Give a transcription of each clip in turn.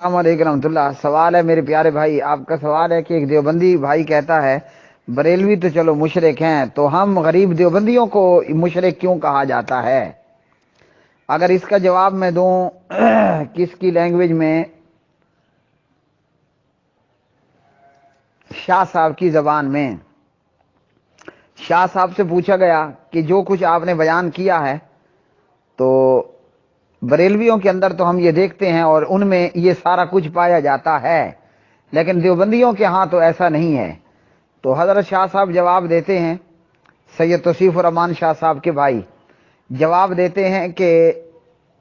السلام علیکم रहमतुल्लाह। सवाल है मेरे प्यारे भाई, आपका सवाल है कि एक देवबंदी भाई कहता है बरेलवी तो चलो मुशरिक हैं, तो हम गरीब देवबंदियों को मुशरिक क्यों कहा जाता है? अगर इसका जवाब मैं दूं किसकी लैंग्वेज में, शाह साहब की जबान में। शाह साहब से पूछा गया कि जो कुछ आपने बयान किया है तो बरेलवियों के अंदर तो हम ये देखते हैं और उनमें ये सारा कुछ पाया जाता है, लेकिन देवबंदियों के यहाँ तो ऐसा नहीं है। तो हजरत शाह साहब जवाब देते हैं, सैयद तौसीफ रहमान शाह साहब के भाई जवाब देते हैं कि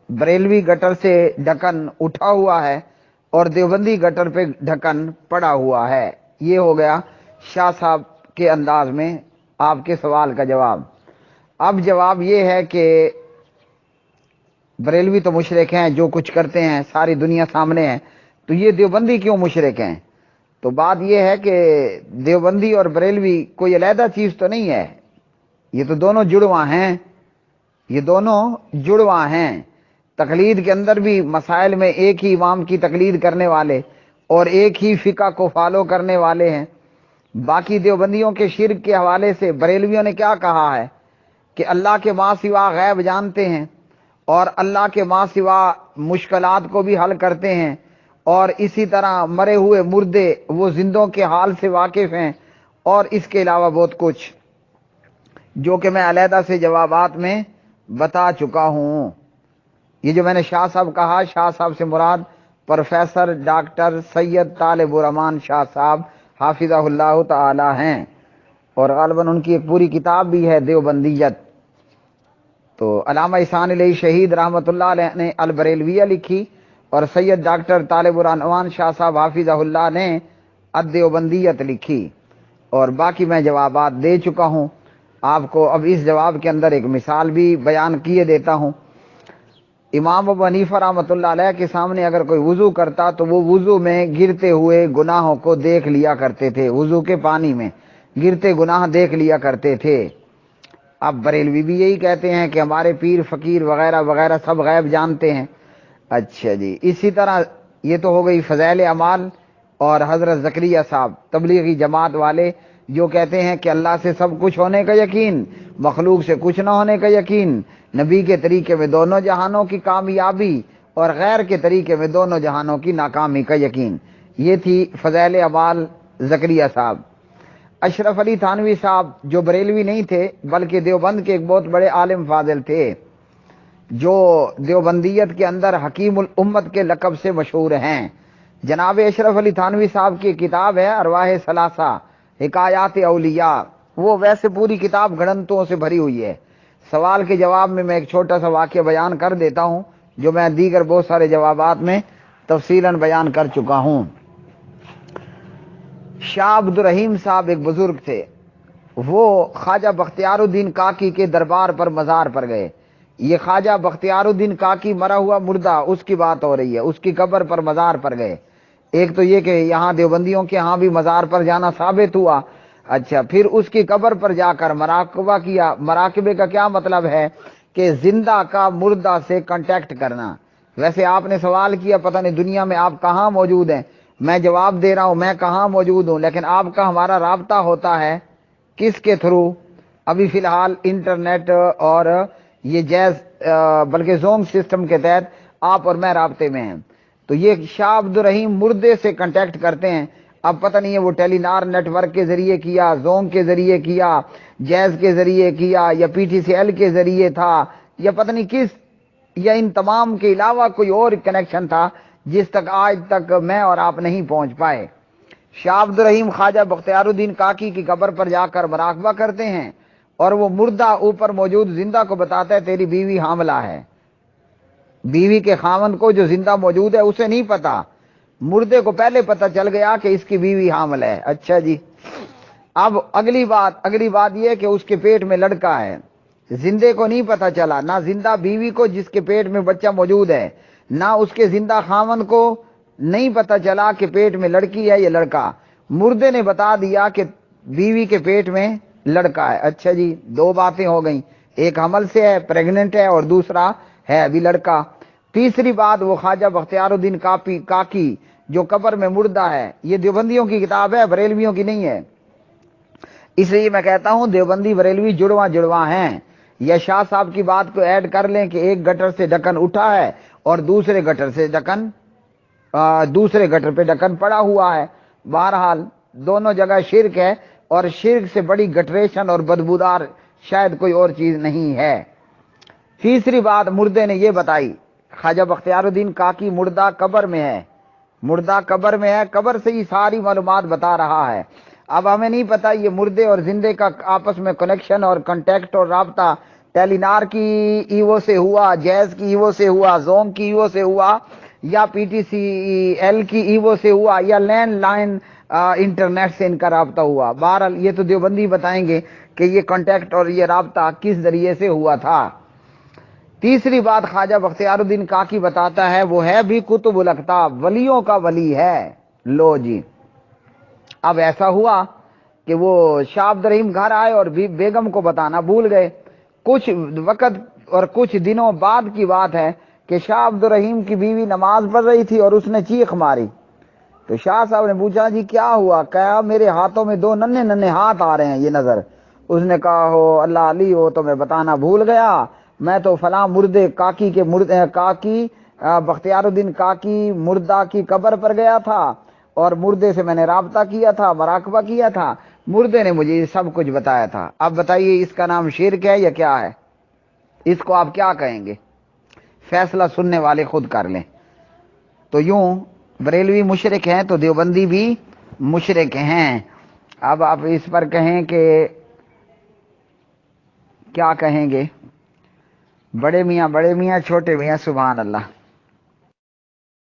बरेलवी गटर से ढक्कन उठा हुआ है और देवबंदी गटर पे ढक्कन पड़ा हुआ है। ये हो गया शाह साहब के अंदाज में आपके सवाल का जवाब। अब जवाब ये है कि बरेलवी तो मुशरिक हैं, जो कुछ करते हैं सारी दुनिया सामने है, तो ये देवबंदी क्यों मुशरिक हैं? तो बात ये है कि देवबंदी और बरेलवी कोई अलहदा चीज तो नहीं है, ये तो दोनों जुड़वा हैं, ये दोनों जुड़वा हैं। तकलीद के अंदर भी मसाइल में एक ही इमाम की तकलीद करने वाले और एक ही फिका को फॉलो करने वाले हैं। बाकी देवबंदियों के शिर्क के हवाले से बरेलवियों ने क्या कहा है कि अल्लाह के माँ सिवा गैब जानते हैं और अल्लाह के माँ सिवा मुश्किलात को भी हल करते हैं, और इसी तरह मरे हुए मुर्दे वो जिंदों के हाल से वाकिफ हैं, और इसके अलावा बहुत कुछ जो कि मैं अलहदा से जवाबात में बता चुका हूँ। ये जो मैंने शाह साहब कहा, शाह साहब से मुराद प्रोफेसर डॉक्टर सैयद तालिबुर रहमान शाह साहब हाफिज़हुल्लाह ताला हैं, और गालिबन उनकी एक पूरी किताब भी है देवबंदियत। तो अल्लामा इहसान इलही शहीद रहमतुल्लाह अलैह ने अल बरेलविया लिखी और सैयद डॉक्टर तालिबुर रहमान शाह साहब हाफिज़हुल्लाह ने अद देवबंदियत लिखी, और बाकी मैं जवाबात दे चुका हूँ आपको। अब इस जवाब के अंदर एक मिसाल भी बयान किए देता हूँ। इमाम अबू हनीफा रहमतुल्लाह अलैह के सामने अगर कोई वुजू करता तो वो वुजू में गिरते हुए गुनाहों को देख लिया करते थे, वुजू के पानी में गिरते गुनाह देख लिया करते थे। अब बरेलवी भी यही कहते हैं कि हमारे पीर फकीर वगैरह वगैरह सब गैब जानते हैं। अच्छा जी, इसी तरह ये तो हो गई फज़ैल अमाल और हजरत ज़करिया साहब तबलीगी जमात वाले जो कहते हैं कि अल्लाह से सब कुछ होने का यकीन, मखलूक से कुछ ना होने का यकीन, नबी के तरीके में दोनों जहानों की कामयाबी और गैर के तरीके में दोनों जहानों की नाकामी का यकीन। ये थी फज़ैल अमाल ज़करिया साहब। अशरफ अली थानवी साहब जो बरेलवी नहीं थे बल्कि देवबंद के एक बहुत बड़े आलिम फाजिल थे, जो देवबंदियत के अंदर हकीमुल उम्मत के लक़ब से मशहूर हैं। जनाब अशरफ अली थानवी साहब की किताब है अरवाह सलासा हिकायात औलिया, वो वैसे पूरी किताब गणंतों से भरी हुई है। सवाल के जवाब में मैं एक छोटा सा वाक़या बयान कर देता हूँ जो मैं दीगर बहुत सारे जवाबात में तफसीलन बयान कर चुका हूँ। शाह अब्दुल रहीम साहब एक बुजुर्ग थे, वो ख्वाजा बख्तियारुद्दीन काकी के दरबार पर मज़ार पर गए। ये ख्वाजा बख्तियारुद्दीन काकी मरा हुआ मुर्दा उसकी बात हो रही है, उसकी कब्र पर मज़ार पर गए। एक तो ये कि यहाँ देवबंदियों के यहाँ भी मज़ार पर जाना साबित हुआ। अच्छा, फिर उसकी कब्र पर जाकर मराकबा किया। मराकबे का क्या मतलब है कि जिंदा का मुर्दा से कांटेक्ट करना। वैसे आपने सवाल किया पता नहीं दुनिया में आप कहाँ मौजूद हैं, मैं जवाब दे रहा हूँ मैं कहाँ मौजूद हूँ, लेकिन आपका हमारा राब्ता होता है किसके थ्रू? अभी फिलहाल इंटरनेट और ये जैज बल्कि जोम सिस्टम के तहत आप और मैं राब्ते में हैं। तो ये शाह अब्दुल रहीम मुर्दे से कांटेक्ट करते हैं। अब पता नहीं है वो टेलीनार नेटवर्क के जरिए किया, जोम के जरिए किया, जैज के जरिए किया, या पीटीसीएल के जरिए था, या पता नहीं किस, या इन तमाम के अलावा कोई और कनेक्शन था जिस तक आज तक मैं और आप नहीं पहुंच पाए। शाह अब्दुल रहीम ख्वाजा बख्तियारुद्दीन काकी की कब्र पर जाकर मराकबा करते हैं और वो मुर्दा ऊपर मौजूद जिंदा को बताता है तेरी बीवी हामला है। बीवी के खामन को जो जिंदा मौजूद है उसे नहीं पता, मुर्दे को पहले पता चल गया कि इसकी बीवी हामल है। अच्छा जी, अब अगली बात यह कि उसके पेट में लड़का है, जिंदे को नहीं पता चला, ना जिंदा बीवी को जिसके पेट में बच्चा मौजूद है, ना उसके जिंदा खामन को नहीं पता चला कि पेट में लड़की है या लड़का। मुर्दे ने बता दिया कि बीवी के पेट में लड़का है। अच्छा जी, दो बातें हो गई, एक हमल से है प्रेग्नेंट है और दूसरा है अभी लड़का। तीसरी बात, वो ख्वाजा बख्तियारुद्दीन काकी जो कब्र में मुर्दा है, ये देवबंदियों की किताब है, बरेलवियों की नहीं है। इसलिए मैं कहता हूं देवबंदी बरेलवी जुड़वा जुड़वा हैं। या शाह साहब की बात को ऐड कर लें कि एक गटर से ढक्कन उठा है और दूसरे गटर पे ढक्कन पड़ा हुआ है। बहरहाल दोनों जगह शिरक है, और शिरक से बड़ी गटरेशन और बदबूदार शायद कोई और चीज नहीं है। तीसरी बात मुर्दे ने ये बताई, ख्वाजा बख्तियारुद्दीन काकी मुर्दा कब्र में है, मुर्दा कब्र में है, कब्र से ही सारी मालूमात बता रहा है। अब हमें नहीं पता ये मुर्दे और जिंदे का आपस में कनेक्शन और कांटेक्ट और राब्ता टेलीनार की ईवो से हुआ, जैज की ईवो से हुआ, जोम की ईवो से हुआ, या पीटीसीएल की ईवो से हुआ, या लैंडलाइन इंटरनेट से इनका राब्ता हुआ। बहरहाल ये तो देवबंदी बताएंगे कि ये कांटेक्ट और ये राब्ता किस जरिए से हुआ था। तीसरी बात ख्वाजा बख्तियारुद्दीन काकी बताता है, वो है भी कुतुबुल अक्ताब, वलियों का वली है। लो जी, अब ऐसा हुआ कि वो शाह अब्दुल रहीम घर आए और बेगम को बताना भूल गए। कुछ वक्त और कुछ दिनों बाद की बात है कि शाह अब्दुल रहीम की बीवी नमाज पढ़ रही थी और उसने चीख मारी। तो शाह साहब ने पूछा, जी क्या हुआ? कहा, मेरे हाथों में दो नन्हे नन्हे हाथ आ रहे हैं, ये नजर। उसने कहा, हो अल्लाह अली हो, तो मैं बताना भूल गया, मैं तो फलां मुर्दे काकी के बख्तियारुद्दीन काकी मुर्दा की कब्र पर गया था और मुर्दे से मैंने राब्ता किया था, मराकबा किया था, मुर्दे ने मुझे सब कुछ बताया था। अब बताइए इसका नाम शिरक है या क्या है? इसको आप क्या कहेंगे? फैसला सुनने वाले खुद कर लें। तो यूं बरेलवी मुशरिक हैं तो देवबंदी भी मुशरिक हैं। अब आप इस पर कहें कि क्या कहेंगे? बड़े मियाँ, छोटे मियाँ, सुभान अल्लाह।